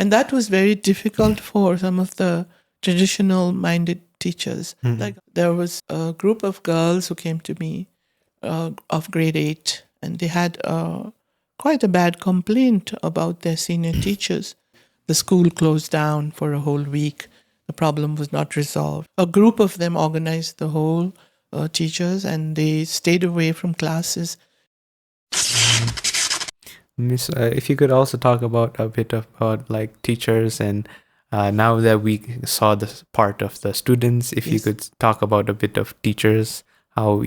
And that was very difficult for some of the traditional-minded teachers. Like there was a group of girls who came to me of grade 8, and they had quite a bad complaint about their senior teachers. The school closed down for a whole week. The problem was not resolved. A group of them organized the whole teachers, and they stayed away from classes. Miss, if you could also talk about a bit about like teachers, and now that we saw this part of the students, if you Yes. could talk about a bit of teachers, how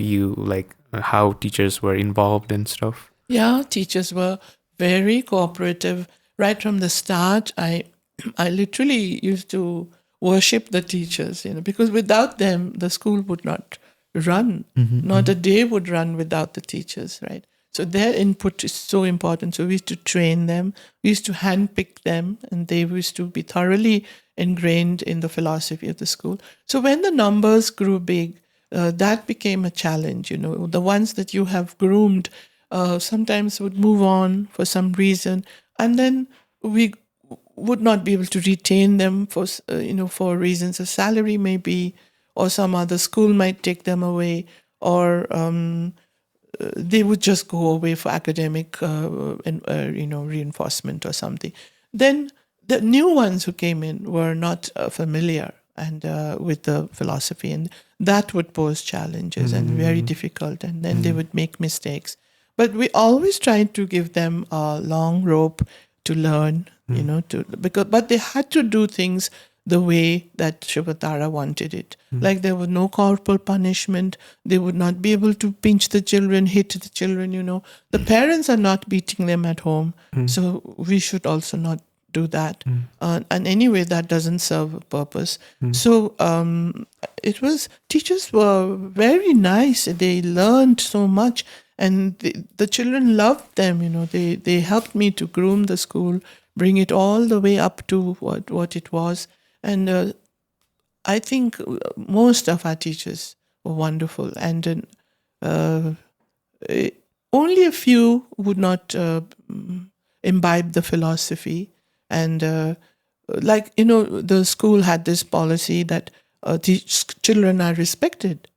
teachers were involved and stuff. Yeah, teachers were very cooperative right from the start. I literally used to worship the teachers, because without them, the school would not run. Not a day would run without the teachers, right? So their input is so important. So we used to train them. We used to handpick them, and they used to be thoroughly ingrained in the philosophy of the school. So when the numbers grew big, that became a challenge. The ones that you have groomed sometimes would move on for some reason, and then we would not be able to retain them for reasons of salary maybe, or some other school might take them away, or they would just go away for academic reinforcement or something. Then the new ones who came in were not familiar and with the philosophy, and that would pose challenges and very difficult, and then they would make mistakes. But we always tried to give them a long rope to learn, but they had to do things the way that SHUVATARA wanted it. Like there was no corporal punishment. They would not be able to pinch the children, hit the children, The parents are not beating them at home. So we should also not do that. And anyway, that doesn't serve a purpose. So teachers were very nice. They learned so much. And the children loved them, They helped me to groom the school, bring it all the way up to what it was. And I think most of our teachers were wonderful. And only a few would not imbibe the philosophy. And the school had this policy that children are respected.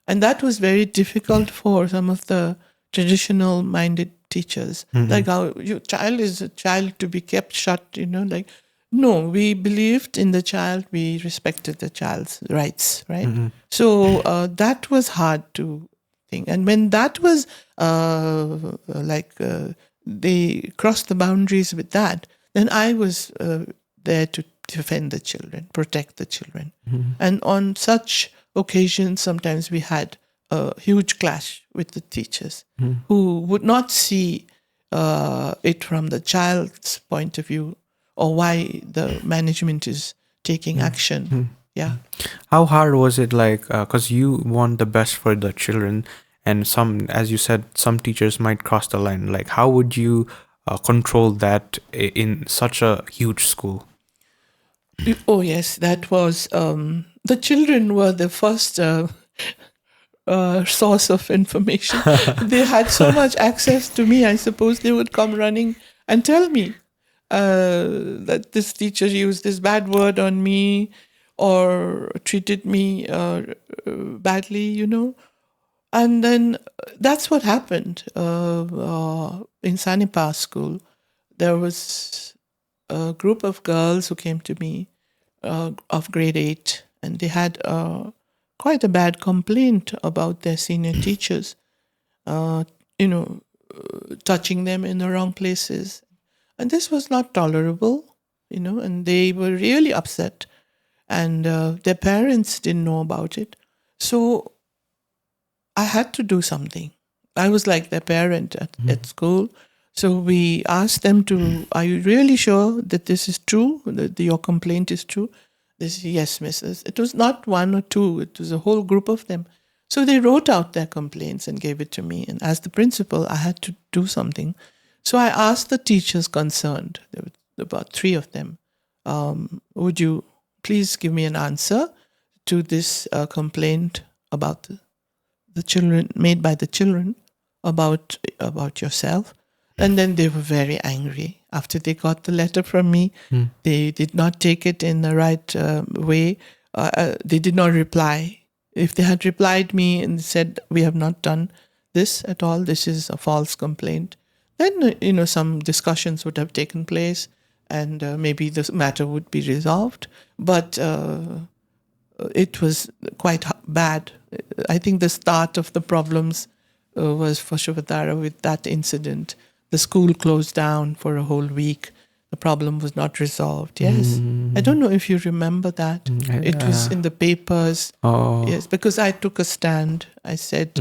And that was very difficult for some of the traditional-minded teachers. Like, your child is a child to be kept shut, no, we believed in the child, we respected the child's rights, right? So that was hard to think. And when that was they crossed the boundaries with that, then I was there to defend the children, protect the children. And on such occasions, sometimes we had a huge clash with the teachers who would not see it from the child's point of view, or why the management is taking action. Yeah. How hard was it, because you want the best for the children, and some, as you said, some teachers might cross the line. Like, how would you control that in such a huge school? Oh, yes, that was, the children were the first source of information. They had so much access to me, I suppose they would come running and tell me that this teacher used this bad word on me or treated me badly, And then that's what happened in Sanipa school. There was a group of girls who came to me of grade 8, and they had quite a bad complaint about their senior teachers, touching them in the wrong places. And this was not tolerable, and they were really upset. And their parents didn't know about it. So I had to do something. I was like their parent at school. So we asked them are you really sure that this is true, that your complaint is true? They said, yes, missus. It was not one or two, it was a whole group of them. So they wrote out their complaints and gave it to me. And as the principal, I had to do something. So I asked the teachers concerned, there were about 3 of them, would you please give me an answer to this complaint about the children, made by the children about yourself? And then they were very angry after they got the letter from me. They did not take it in the right way. They did not reply. If they had replied me and said, we have not done this at all, this is a false complaint, then, some discussions would have taken place and maybe the matter would be resolved. But it was quite bad. I think the start of the problems was for SHUVATARA with that incident. The school closed down for a whole week. The problem was not resolved. Yes. I don't know if you remember that. It was in the papers. Oh. Yes, because I took a stand. I said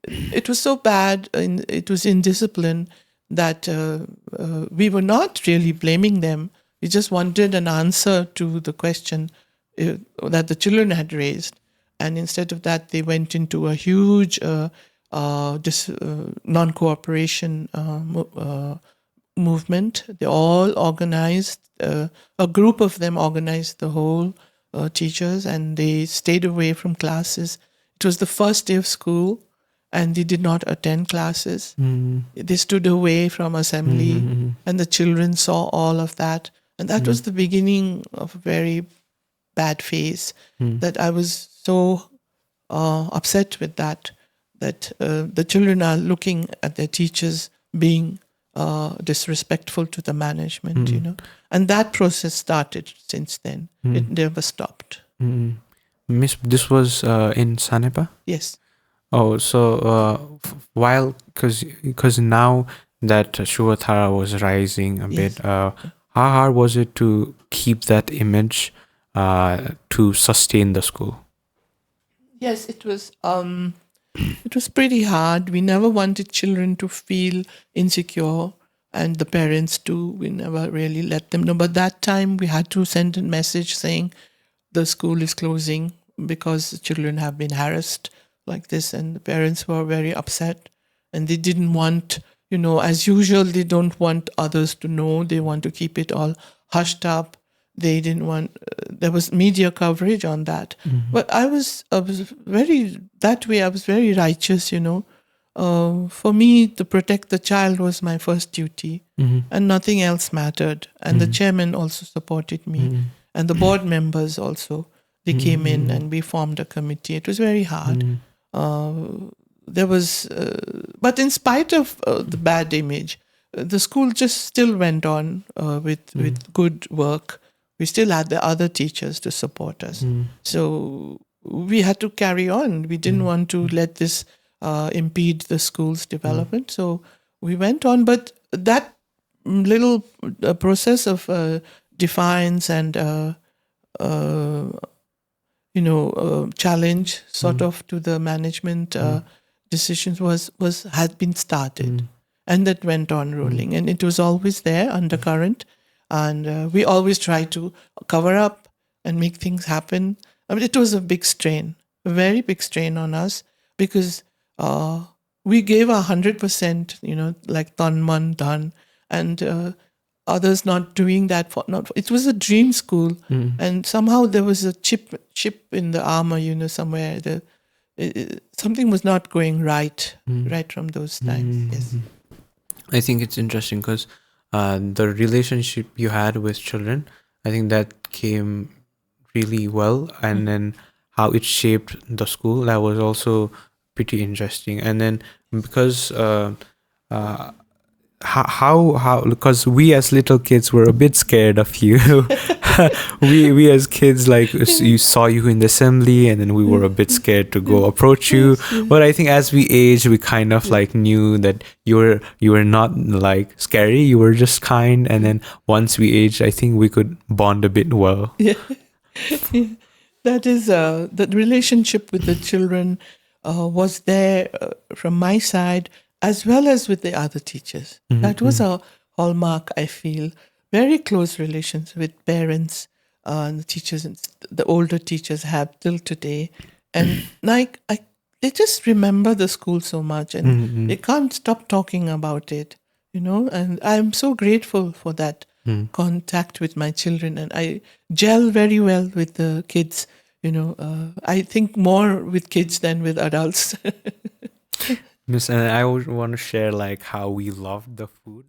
it was so bad, and it was indiscipline that we were not really blaming them. We just wanted an answer to the question that the children had raised. And instead of that, they went into a huge non-cooperation movement. They all organized, a group of them organized the whole teachers, and they stayed away from classes. It was the first day of school, and they did not attend classes. They stood away from assembly, and the children saw all of that. And that was the beginning of a very bad phase, that I was so upset with that the children are looking at their teachers being disrespectful to the management, And that process started since then. It never stopped. Miss, this was in Sanepa? Yes. Oh, so while, because now that SHUVATARA was rising a bit, how hard was it to keep that image to sustain the school? Yes, it was. It was pretty hard. We never wanted children to feel insecure, and the parents too. We never really let them know. But that time we had to send a message saying the school is closing because the children have been harassed like this, and the parents were very upset, and they didn't want, as usual, they don't want others to know. They want to keep it all hushed up. They didn't want, there was media coverage on that. But I was very righteous, For me, to protect the child was my first duty, and nothing else mattered. And the chairman also supported me, and the board members also. They came in and we formed a committee. It was very hard. There was, but in spite of the bad image, the school just still went on with good work. We still had the other teachers to support us. So we had to carry on. We didn't want to let this impede the school's development. So we went on. But that little process of defiance and, challenge sort of to the management decisions had been started. And that went on rolling. And it was always there, undercurrent. And we always try to cover up and make things happen. I mean, it was a big strain, a very big strain on us, because we gave 100%, like Tanman done, and others not doing that. It was a dream school, and somehow there was a chip in the armor, somewhere. Something was not going right from those times. Yes. I think it's interesting because the relationship you had with children, I think that came really well, and then how it shaped the school, that was also pretty interesting. And then because how because we as little kids were a bit scared of you. we as kids, like, you saw you in the assembly, and then we were a bit scared to go approach you. But I think as we aged, we kind of like knew that you were not like scary, you were just kind. And then once we aged, I think we could bond a bit well. Yeah. That is the relationship with the children was there from my side, as well as with the other teachers. That was a hallmark, I feel. Very close relations with parents and the teachers, and the older teachers have till today. And they just remember the school so much, and they can't stop talking about it, And I'm so grateful for that contact with my children, and I gel very well with the kids. I think more with kids than with adults. Miss, and I would want to share like how we loved the food.